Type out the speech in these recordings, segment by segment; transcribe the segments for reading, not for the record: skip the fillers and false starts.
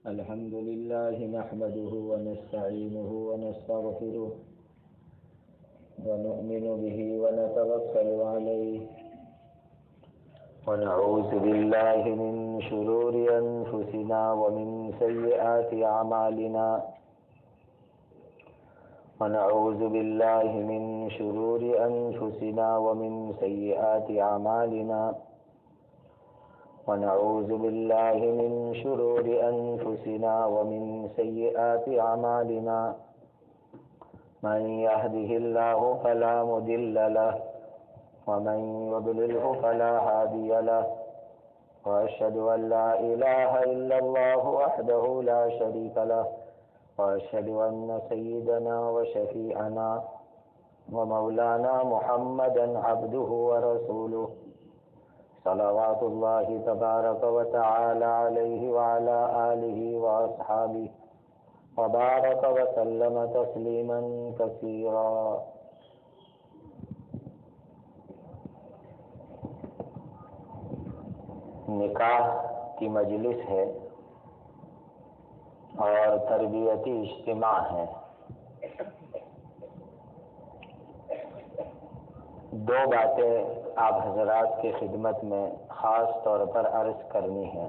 الحمد لله نحمده ونستعينه ونستغفره ونؤمن به ونتوكل عليه ونعوذ بالله من شرور أنفسنا ومن سيئات أعمالنا ونعوذ بالله من شرور أنفسنا ومن سيئات أعمالنا ونعوذ بالله من شرور أنفسنا ومن سيئات أعمالنا من يهده الله فلا مضل له ومن يضلله فلا هادي له وأشهد أن لا إله إلا الله وحده لا شريك له وأشهد أن سيدنا وشفيعنا ومولانا محمدا عبده ورسوله صلوات الله تبارك وتعالى عليه وعلى آله وأصحابه وبارك وسلم تسليما كثيرا. نکاح کی مجلس ہے اور تربیتی اجتماع ہے. دو باتیں آپ حضرات کی خدمت میں خاص طور پر عرض کرنی ہے.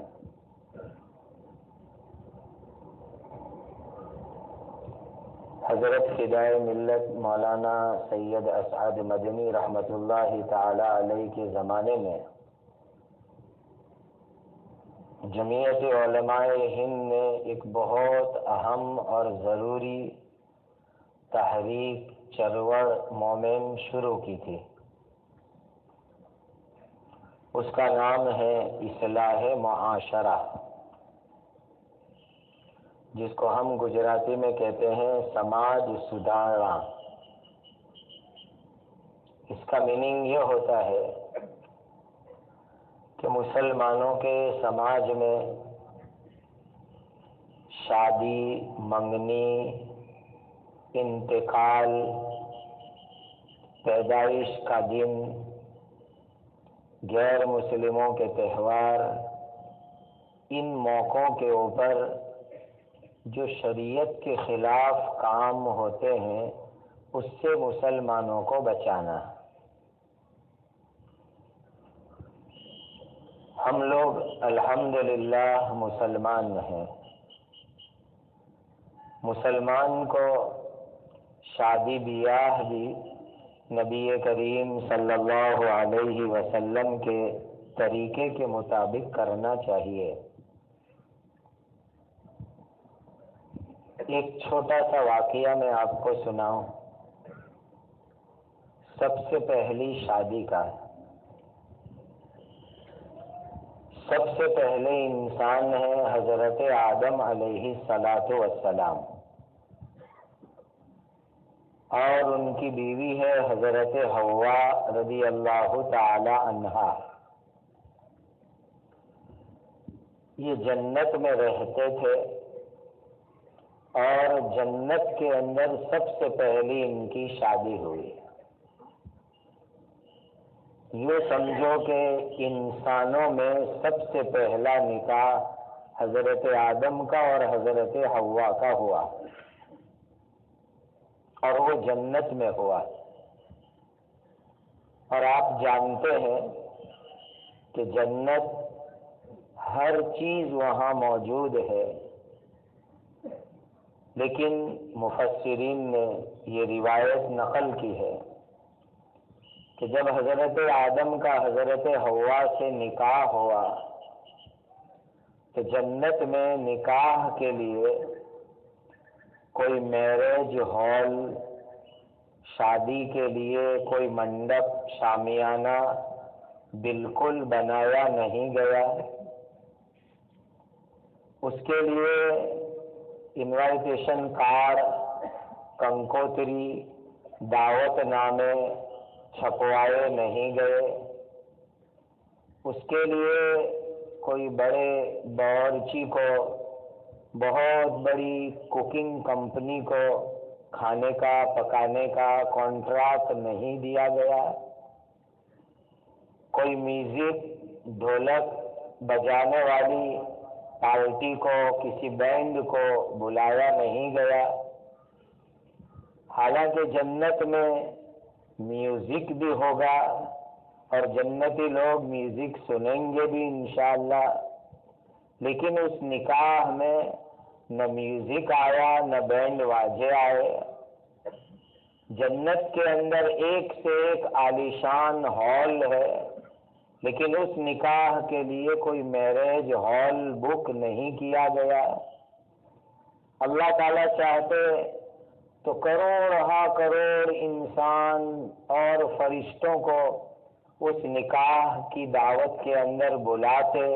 حضرت فدائے ملت مولانا سید اسعد مدنی رحمۃ اللہ تعالی علیہ کے زمانے میں جمعیت علماء ہند نے ایک بہت اہم اور ضروری تحریک چروڑ مومنٹ شروع کی تھی. اس کا نام ہے اصلاح معاشرہ، جس کو ہم گجراتی میں کہتے ہیں سماج سدھارنا. اس کا میننگ یہ ہوتا ہے کہ مسلمانوں کے سماج میں شادی، منگنی، انتقال، پیدائش کا دن، غیر مسلموں کے تہوار، ان موقعوں کے اوپر جو شریعت کے خلاف کام ہوتے ہیں اس سے مسلمانوں کو بچانا. ہم لوگ الحمدللہ مسلمان ہیں. مسلمان کو شادی بیاہ بھی نبی کریم صلی اللہ علیہ وسلم کے طریقے کے مطابق کرنا چاہیے. ایک چھوٹا سا واقعہ میں آپ کو سناؤں. سب سے پہلی شادی کا، سب سے پہلے انسان ہے حضرت آدم علیہ السلام، اور ان کی بیوی ہے حضرت حوا رضی اللہ تعالی عنہا. یہ جنت میں رہتے تھے اور جنت کے اندر سب سے پہلی ان کی شادی ہوئی. یہ سمجھو کہ انسانوں میں سب سے پہلا نکاح حضرت آدم کا اور حضرت حوا کا ہوا، اور وہ جنت میں ہوا. اور آپ جانتے ہیں کہ جنت ہر چیز وہاں موجود ہے، لیکن مفسرین نے یہ روایت نقل کی ہے کہ جب حضرت آدم کا حضرت حوا سے نکاح ہوا تو جنت میں نکاح کے لیے کوئی میرج ہال، شادی کے لیے کوئی منڈپ، شامیانہ بالکل بنایا نہیں گیا. اس کے لیے انوائٹیشن کارڈ، کنکوتری، دعوت نامے چھپوائے نہیں گئے. اس کے لیے کوئی بڑے باورچی کو، بہت بڑی کوکنگ کمپنی کو کھانے کا پکانے کا کانٹریکٹ نہیں دیا گیا. کوئی میوزک، ڈھولک بجانے والی پارٹی کو، کسی بینڈ کو بلایا نہیں گیا، حالانکہ جنت میں میوزک بھی ہوگا اور جنتی لوگ میوزک سنیں گے بھی انشاءاللہ، لیکن اس نکاح میں نہ میوزک آیا نہ بینڈ واجے آئے۔ جنت کے اندر ایک سے ایک عالیشان ہال ہے، لیکن اس نکاح کے لیے کوئی میرج ہال بک نہیں کیا گیا۔ اللہ تعالیٰ چاہتے تو کروڑ انسان اور فرشتوں کو اس نکاح کی دعوت کے اندر بلاتے،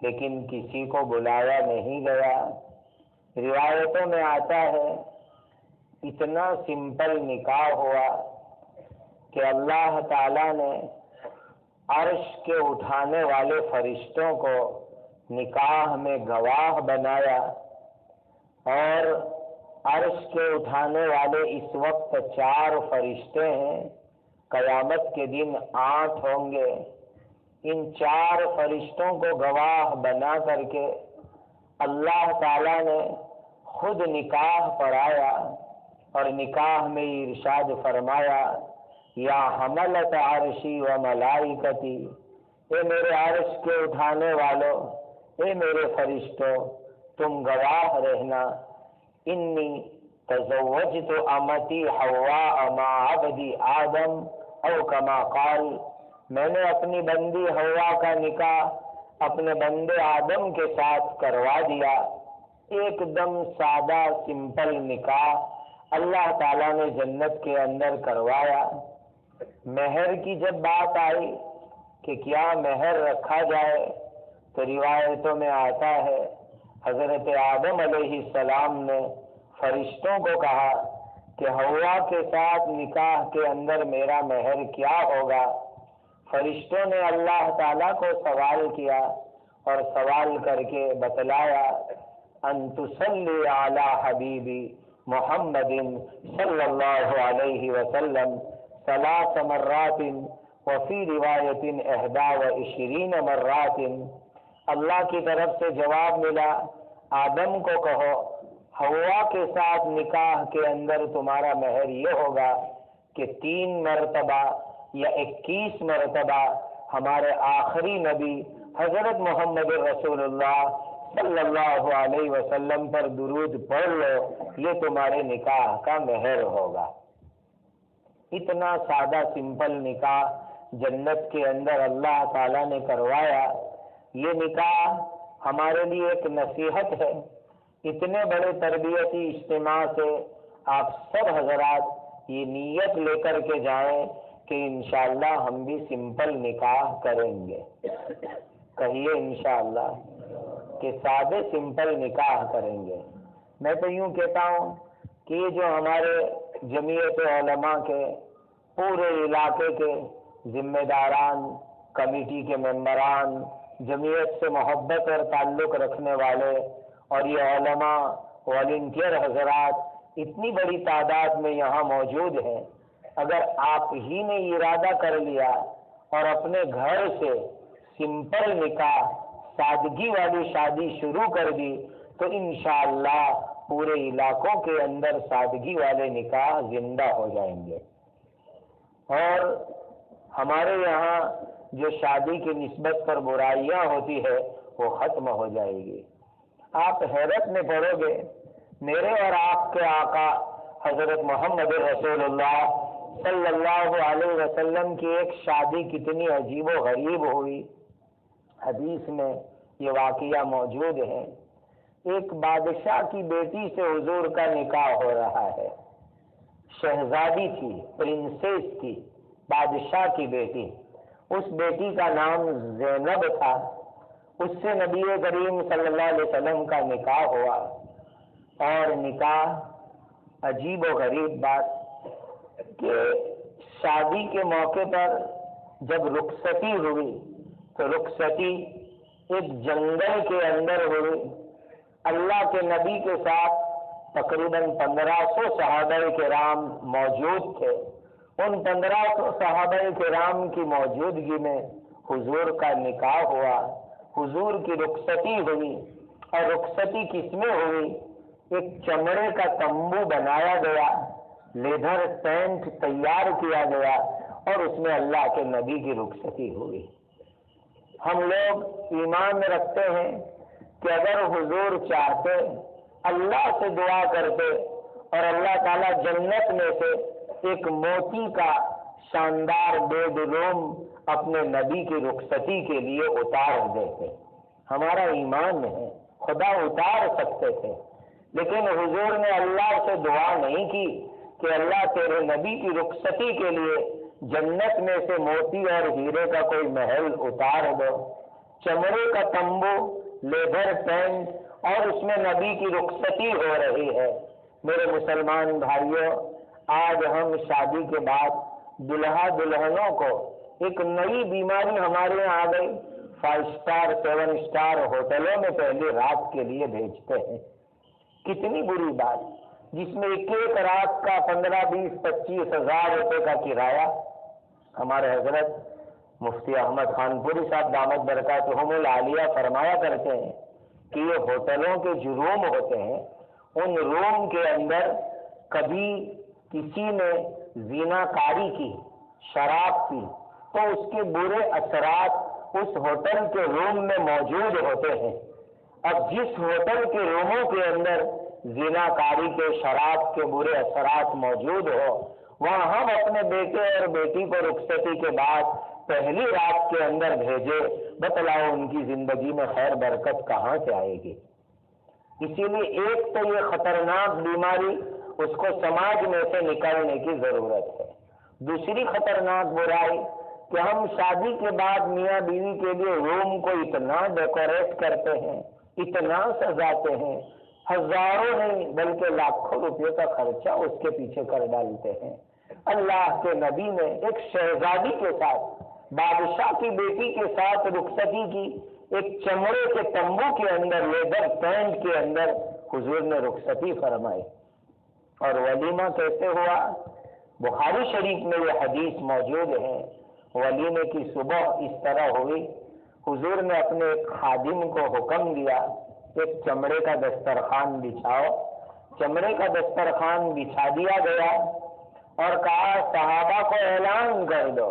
لیکن کسی کو بلایا نہیں گیا۔ روایتوں میں آتا ہے اتنا سمپل نکاح ہوا کہ اللہ تعالیٰ نے عرش کے اٹھانے والے فرشتوں کو نکاح میں گواہ بنایا، اور عرش کے اٹھانے والے اس وقت 4 فرشتے ہیں، قیامت کے دن 8 ہوں گے۔ ان 4 فرشتوں کو گواہ بنا کر کے اللہ تعالیٰ نے خود نکاح پڑھایا، اور نکاح میں ارشاد فرمایا یا حملت عرشی و ملائکتی، اے میرے عرش کے اٹھانے والوں، اے میرے فرشتوں، تم گواہ رہنا، انی تزوجت امتی حواء مع عبدی آدم او کما قال، میں نے اپنی بندی حوا کا نکاح اپنے بندے آدم کے ساتھ کروا دیا۔ ایک دم سادہ سمپل نکاح اللہ تعالیٰ نے جنت کے اندر کروایا۔ مہر کی جب بات آئی کہ کیا مہر رکھا جائے، تو روایتوں میں آتا ہے حضرت آدم علیہ السلام نے فرشتوں کو کہا کہ حوا کے ساتھ نکاح کے اندر میرا مہر کیا ہوگا؟ فرشتوں نے اللہ تعالیٰ کو سوال کیا اور سوال کر کے بتلایا ان تصلی علی حبیبی محمد صلی اللہ علیہ وسلم 3 مرات وفی روایت 21 مرات۔ اللہ کی طرف سے جواب ملا، آدم کو کہو حوا کے ساتھ نکاح کے اندر تمہارا مہر یہ ہوگا کہ 3 مرتبہ یا 21 مرتبہ ہمارے آخری نبی حضرت محمد رسول اللہ صلی اللہ علیہ وسلم پر درود پڑھ لو، یہ تمہارے نکاح کا مہر ہوگا۔ اتنا سادہ سمپل نکاح جنت کے اندر اللہ تعالیٰ نے کروایا۔ یہ نکاح ہمارے لیے ایک نصیحت ہے۔ اتنے بڑے تربیتی اجتماع سے آپ سب حضرات یہ نیت لے کر کے جائیں کہ انشاءاللہ ہم بھی سمپل نکاح کریں گے۔ کہیے انشاءاللہ کہ سادے سمپل نکاح کریں گے۔ میں تو یوں کہتا ہوں کہ یہ جو ہمارے جمعیت علماء کے پورے علاقے کے ذمہ داران، کمیٹی کے ممبران، جمعیت سے محبت اور تعلق رکھنے والے، اور یہ علماء والنٹیئر حضرات اتنی بڑی تعداد میں یہاں موجود ہیں، اگر آپ ہی نے ارادہ کر لیا اور اپنے گھر سے سمپل نکاح، سادگی والی شادی شروع کر دی، تو انشاءاللہ پورے علاقوں کے اندر سادگی والے نکاح زندہ ہو جائیں گے، اور ہمارے یہاں جو شادی کی نسبت پر برائیاں ہوتی ہے وہ ختم ہو جائے گی۔ آپ حیرت میں پڑو گے، میرے اور آپ کے آقا حضرت محمد رسول اللہ صلی اللہ علیہ وسلم کی ایک شادی کتنی عجیب و غریب ہوئی۔ حدیث میں یہ واقعہ موجود ہے۔ ایک بادشاہ کی بیٹی سے حضور کا نکاح ہو رہا ہے۔ شہزادی تھی، پرنسس تھی، بادشاہ کی بیٹی۔ اس بیٹی کا نام زینب تھا۔ اس سے نبی کریم صلی اللہ علیہ وسلم کا نکاح ہوا، اور نکاح عجیب و غریب بات کہ شادی کے موقع پر جب رخصتی ہوئی تو رخصتی ایک جنگل کے اندر ہوئی۔ اللہ کے نبی کے ساتھ تقریباً 1500 صحابہ کرام موجود تھے۔ ان 1500 صحابہ کرام کی موجودگی میں حضور کا نکاح ہوا، حضور کی رخصتی ہوئی۔ اور رخصتی کس میں ہوئی؟ ایک چمڑے کا تمبو بنایا گیا، لیدر ٹینٹ تیار کیا گیا اور اس میں اللہ کے نبی کی رخصتی ہوئی۔ ہم لوگ ایمان میں رکھتے ہیں کہ اگر حضور چاہتے، اللہ سے دعا کرتے اور اللہ تعالیٰ جنت میں سے ایک موتی کا شاندار بیڈ روم اپنے نبی کی رخصتی کے لیے اتار دیتے۔ ہمارا ایمان ہے خدا اتار سکتے تھے، لیکن حضور نے اللہ سے دعا نہیں کی کہ اللہ تیرے نبی کی رخصتی کے لیے جنت میں سے موتی اور ہیرے کا کوئی محل اتار دو۔ چمڑے کا تمبو، لیدر ٹینٹ اور اس میں نبی کی رخصتی ہو رہی ہے۔ میرے مسلمان بھائیوں، آج ہم شادی کے بعد دلہا دلہنوں کو ایک نئی بیماری ہمارے یہاں آ گئی، 5 اسٹار 7 اسٹار ہوٹلوں میں پہلی رات کے لیے بھیجتے ہیں۔ کتنی بری بات، جس میں ایک رات کا 15 20 25 ہزار روپے کا کرایہ۔ ہمارے حضرت مفتی احمد خان پوری صاحب دامت برکاتہم العالیہ فرمایا کرتے ہیں کہ یہ ہوٹلوں کے جو روم ہوتے ہیں، ان روم کے اندر کبھی کسی نے زنا کاری کی، شراب پی، تو اس کے برے اثرات اس ہوٹل کے روم میں موجود ہوتے ہیں۔ اب جس ہوٹل کے روموں کے اندر زنا کاری کے، شراب کے برے اثرات موجود ہو، وہاں ہم اپنے بیٹے اور بیٹی کو رخصتی کے بعد پہلی رات کے اندر بھیجے، بتلاؤ ان کی زندگی میں خیر برکت کہاں سے آئے گی؟ اسی لیے ایک تو یہ خطرناک بیماری، اس کو سماج میں سے نکالنے کی ضرورت ہے۔ دوسری خطرناک برائی کہ ہم شادی کے بعد میاں بیوی کے لیے روم کو اتنا ڈیکوریٹ کرتے ہیں، اتنا سجاتے ہیں، ہزاروں نہیں بلکہ لاکھوں روپے کا خرچہ اس کے پیچھے کر ڈالتے ہیں۔ اللہ کے نبی نے ایک شہزادی کے ساتھ، بادشاہ کی بیٹی کے ساتھ رخصتی کی، ایک چمڑے کے تمبو کے اندر، لیدر ٹینٹ کے اندر حضور نے رخصتی فرمائی۔ اور ولیمہ کیسے ہوا؟ بخاری شریف میں یہ حدیث موجود ہے۔ ولیمے کی صبح اس طرح ہوئی، حضور نے اپنے ایک خادم کو حکم دیا، ایک چمڑے کا دسترخوان بچھاؤ۔ چمڑے کا دسترخوان بچھا دیا گیا اور کہا صحابہ کو اعلان کر دو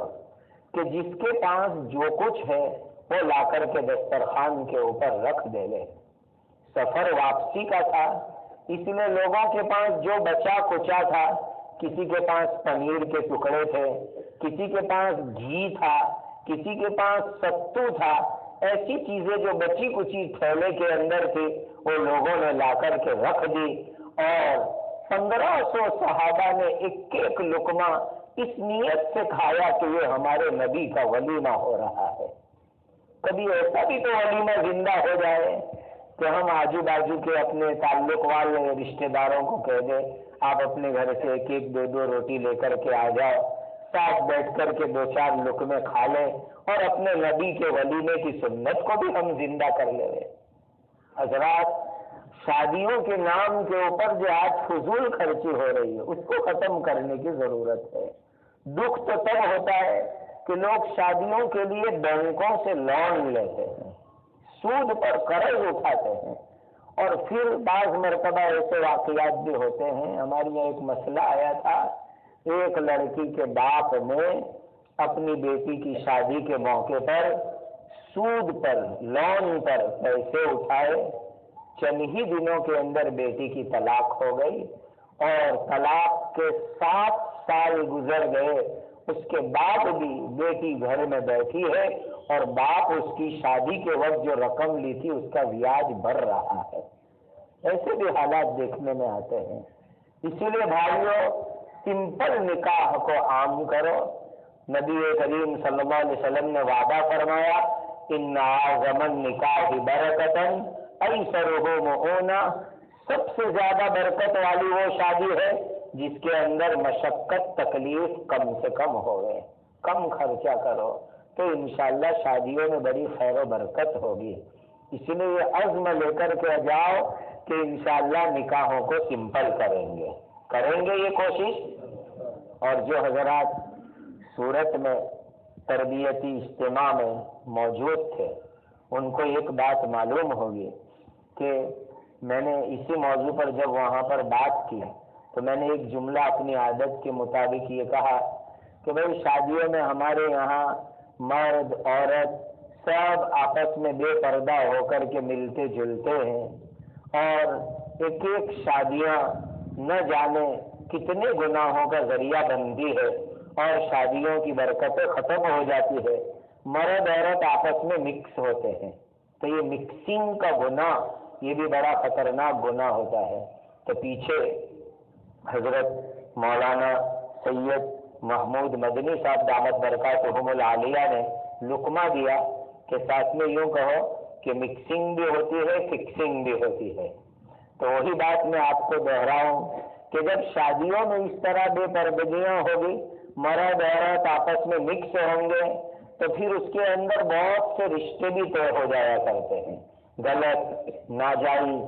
کہ جس کے پاس جو کچھ ہے وہ لا کر کے دسترخوان کے اوپر رکھ دے لے۔ سفر واپسی کا تھا، اس لیے لوگوں کے پاس جو بچا کچا تھا، کسی کے پاس پنیر کے ٹکڑے تھے، کسی کے پاس گھی تھا، کسی کے پاس ستو تھا، ایسی چیزیں جو بچی کچی تھیلے کے اندر تھی، وہ لوگوں نے لا کر کے رکھ دی اور 1500 صحابہ نے ایک ایک لقمہ اس نیت سے کھایا کہ یہ ہمارے نبی کا ولیمہ ہو رہا ہے۔ کبھی ایسا بھی تو ولیمہ زندہ ہو جائے کہ ہم آجو باجو کے اپنے تعلق والے رشتہ داروں کو کہہ دیں آپ اپنے گھر سے ایک ایک دو دو روٹی لے کر کے آ جاؤ، ساتھ بیٹھ کر کے 2-4 لقمے کھا لیں اور اپنے نبی کے ولیمے کی سنت کو بھی ہم زندہ کر لیں۔ حضرات، شادیوں کے نام کے اوپر جو آج فضول خرچی ہو رہی ہے، اس کو ختم کرنے کی ضرورت ہے۔ دکھ تو تب ہوتا ہے کہ لوگ شادیوں کے لیے بینکوں سے لون لیتے ہیں، سود پر قرض اٹھاتے ہیں، اور پھر بعض مرتبہ ایسے واقعات بھی ہوتے ہیں۔ ہمارے یہاں ایک مسئلہ آیا تھا، ایک لڑکی کے باپ نے اپنی بیٹی کی شادی کے موقع پر سود پر، لون پر پیسے اٹھائے، چند ہی دنوں کے اندر بیٹی کی طلاق ہو گئی اور طلاق کے 7 سال گزر گئے، اس کے بعد بھی بیٹی گھر میں بیٹھی ہے اور باپ اس کی شادی کے وقت جو رقم لی تھی اس کا بیاج بڑھ رہا ہے۔ ایسے بھی حالات دیکھنے میں آتے ہیں۔ اسی لیے بھائیوں، سمپل نکاح کو عام کرو۔ نبی کریم صلی اللہ علیہ وسلم نے وعدہ فرمایا، ان اعظم النکاح برکتاً ایسرہ مؤونہ، سب سے زیادہ برکت والی وہ شادی ہے جس کے اندر مشقت تکلیف کم سے کم ہوئے، کم خرچہ کرو تو انشاءاللہ شادیوں میں بڑی خیر و برکت ہوگی۔ اس لیے یہ عزم لے کر کے جاؤ کہ انشاءاللہ نکاحوں کو سمپل کریں گے یہ کوشش۔ اور جو حضرات صورت میں تربیتی اجتماع میں موجود تھے ان کو ایک بات معلوم ہوگی کہ میں نے اسی موضوع پر جب وہاں پر بات کی تو میں نے ایک جملہ اپنی عادت کے مطابق یہ کہا کہ بھائی شادیوں میں ہمارے یہاں مرد عورت سب آپس میں بے پردہ ہو کر کے ملتے جلتے ہیں، اور ایک ایک شادیاں نہ جانے کتنے گناہوں کا ذریعہ بنتی ہے اور شادیوں کی برکتیں ختم ہو جاتی ہے۔ مرد عورت آپس میں مکس ہوتے ہیں تو یہ مکسنگ کا گناہ یہ بھی بڑا خطرناک گناہ ہوتا ہے۔ تو پیچھے حضرت مولانا سید محمود مدنی صاحب دامت برکاتہم العالیہ نے لقمہ دیا کہ ساتھ میں یوں کہو کہ مکسنگ بھی ہوتی ہے فکسنگ بھی ہوتی ہے۔ تو وہی بات میں آپ کو دہراؤں کہ جب شادیوں میں اس طرح بے پردگیاں ہوگی، مرد عورت آپس میں مکس ہوں گے، تو پھر اس کے اندر بہت سے رشتے بھی طے ہو جایا کرتے ہیں، غلط ناجائز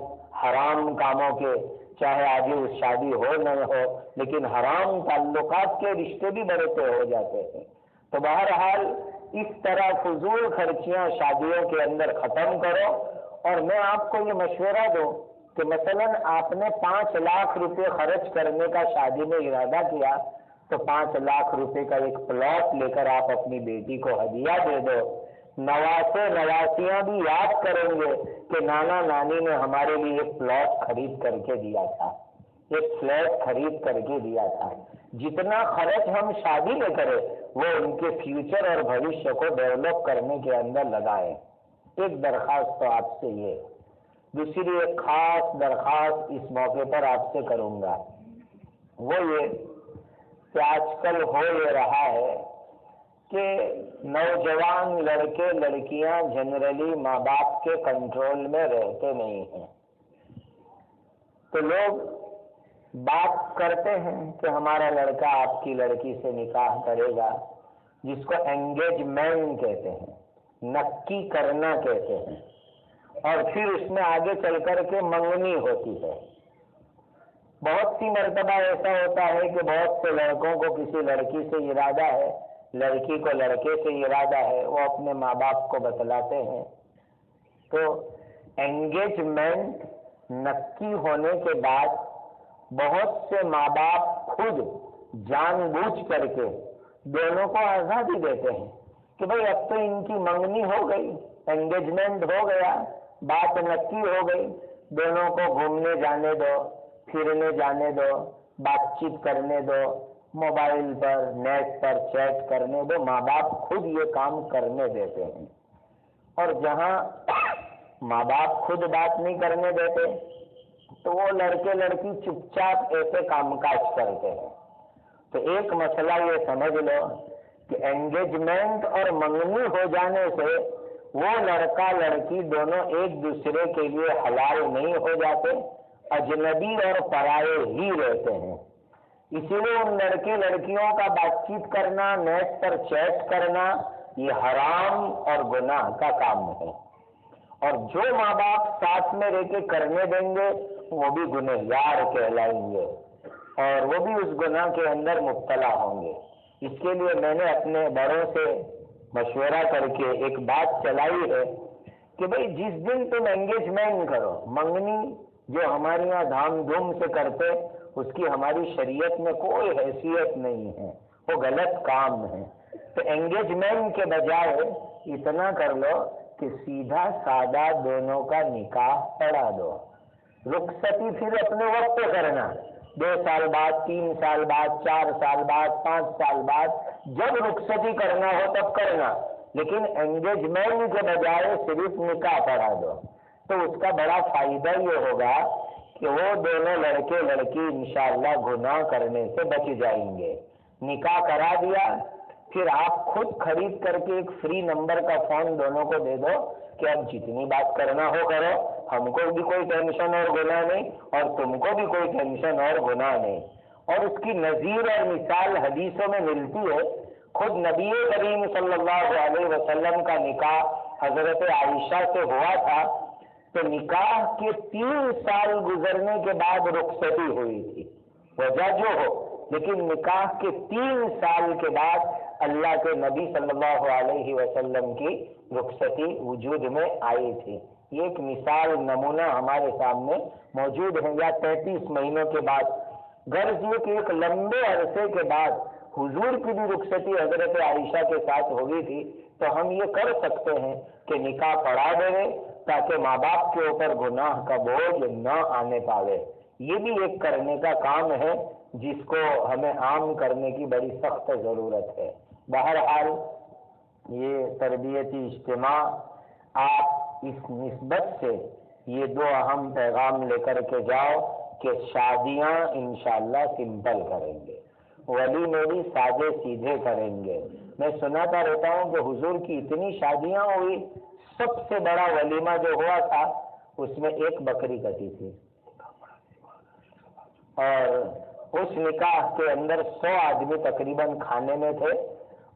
حرام کاموں کے، چاہے آگے اس شادی ہو نہ ہو، لیکن حرام تعلقات کے رشتے بھی بڑے طے ہو جاتے ہیں۔ تو بہرحال اس طرح فضول خرچیاں شادیوں کے اندر ختم کرو، اور میں آپ کو یہ مشورہ دوں کہ مثلا آپ نے 5 لاکھ روپے خرچ کرنے کا شادی میں ارادہ کیا، تو 5 لاکھ روپے کا ایک پلاٹ لے کر آپ اپنی بیٹی کو ہدیہ دے دو۔ نواسے نواسیاں بھی یاد کریں گے کہ نانا نانی نے ہمارے لیے ایک پلاٹ خرید کر کے دیا تھا، ایک فلیٹ خرید کر کے دیا تھا۔ جتنا خرچ ہم شادی میں کریں وہ ان کے فیوچر اور بھوشیہ کو ڈیولپ کرنے کے اندر لگائیں۔ ایک درخواست تو آپ سے یہ، دوسری ایک خاص درخواست اس موقع پر آپ سے کروں گا، وہ یہ کہ آج کل ہو یہ رہا ہے کہ نوجوان لڑکے لڑکیاں جنرلی ماں باپ کے کنٹرول میں رہتے نہیں ہیں۔ تو لوگ بات کرتے ہیں کہ ہمارا لڑکا آپ کی لڑکی سے نکاح کرے گا، جس کو انگیجمنٹ کہتے ہیں، نکی کرنا کہتے ہیں، اور پھر اس میں آگے چل کر کے منگنی ہوتی ہے۔ بہت سی مرتبہ ایسا ہوتا ہے کہ بہت سے لڑکوں کو کسی لڑکی سے ارادہ ہے، لڑکی کو لڑکے سے ارادہ ہے، وہ اپنے ماں باپ کو بتلاتے ہیں۔ تو انگیجمنٹ نکی ہونے کے بعد بہت سے ماں باپ خود جان بوجھ کر کے دونوں کو آزادی دیتے ہیں کہ بھئی اب تو ان کی منگنی ہو گئی، انگیجمنٹ ہو گیا، بات نکی ہو گئی، دونوں کو گھومنے جانے دو، پھرنے جانے دو، بات چیت کرنے دو، موبائل پر نیٹ پر چیٹ کرنے دو۔ ماں باپ خود یہ کام کرنے دیتے ہیں، اور جہاں ماں باپ خود بات نہیں کرنے دیتے تو وہ لڑکے لڑکی چپ چاپ ایسے کام کاج کرتے ہیں۔ تو ایک مسئلہ یہ سمجھ لو کہ انگیجمنٹ اور منگنی ہو جانے سے وہ لڑکا لڑکی دونوں ایک دوسرے کے لیے حلال نہیں ہو جاتے، اجنبی اور پرائے ہی رہتے ہیں۔ اسی لیے ان لڑکے لڑکیوں کا بات چیت کرنا، نیٹ پر چیٹ کرنا، یہ حرام اور گناہ کا کام ہے، اور جو ماں باپ ساتھ میں رہ کے کرنے دیں گے وہ بھی گنہگار کہلائیں گے، اور وہ بھی اس گناہ کے اندر مبتلا ہوں گے۔ اس کے لیے میں نے اپنے بڑوں سے مشورہ کر کے ایک بات چلائی ہے کہ بھئی جس دن تم انگیجمنٹ کرو، منگنی جو ہمارے یہاں دھام دھوم سے کرتے، اس کی ہماری شریعت میں کوئی حیثیت نہیں ہے، وہ غلط کام ہے۔ تو انگیجمنٹ کے بجائے اتنا کر لو کہ سیدھا سادہ دونوں کا نکاح پڑھا دو۔ رخصتی پھر اپنے وقت پہ کرنا، 2 سال بعد، 3 سال بعد، 4 سال بعد، 5 سال بعد، جب رخصتی کرنا ہو تب کرنا، لیکن انگیجمنٹ کے بجائے صرف نکاح پڑھا دو۔ تو اس کا بڑا فائدہ یہ ہوگا کہ وہ دونوں لڑکے لڑکی انشاءاللہ گناہ کرنے سے بچ جائیں گے۔ نکاح کرا دیا، پھر آپ خود خرید کر کے ایک فری نمبر کا فون دونوں کو دے دو کہ اب جتنی بات کرنا ہو کرو، ہم کو بھی کوئی ٹینشن اور گناہ نہیں، اور تم کو بھی کوئی ٹینشن اور گناہ نہیں۔ اور اس کی نظیر اور مثال حدیثوں میں ملتی ہے۔ خود نبی کریم صلی اللہ علیہ وسلم کا نکاح حضرت عائشہ سے ہوا تھا، تو نکاح کے 3 سال گزرنے کے بعد رخصتی ہوئی تھی، وجہ جو ہو، لیکن نکاح کے 3 سال کے بعد اللہ کے نبی صلی اللہ علیہ وسلم کی رخصتی وجود میں آئی تھی۔ یہ ایک مثال نمونہ ہمارے سامنے موجود ہے. یا 33 مہینوں کے بعد، غرض یہ کہ ایک لمبے عرصے کے بعد حضور کی بھی رخصتی حضرت عائشہ کے ساتھ ہو گئی تھی، تو ہم یہ کر سکتے ہیں کہ نکاح پڑھا دیں تاکہ ماں باپ کے اوپر گناہ کا بوجھ نہ آنے پاوے. یہ بھی ایک کرنے کا کام ہے جس کو ہمیں عام کرنے کی بڑی سخت ضرورت ہے. بہرحال یہ تربیتی اجتماع آپ اس نسبت سے یہ دو اہم پیغام لے کر کے جاؤ کہ شادیاں انشاءاللہ سمپل کریں گے، ولیمے بھی سادے سیدھے کریں گے. میں سناتا رہتا ہوں کہ حضور کی اتنی شادیاں ہوئی، سب سے بڑا ولیمہ جو ہوا تھا اس میں ایک بکری کٹی تھی، اور اس نکاح کے اندر 100 آدمی تقریباً کھانے میں تھے،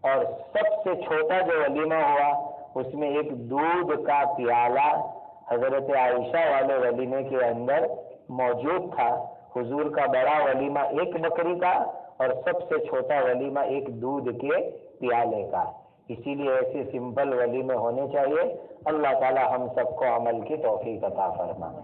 اور سب سے چھوٹا جو ولیمہ ہوا اس میں ایک دودھ کا پیالہ حضرت عائشہ والے ولیمے کے اندر موجود تھا. حضور کا بڑا ولیمہ ایک بکری کا اور سب سے چھوٹا ولیمہ ایک دودھ کے پیالے کا. اسی لیے ایسے سمپل ولیمے ہونے چاہیے. اللہ تعالی ہم سب کو عمل کی توفیق عطا فرمائے.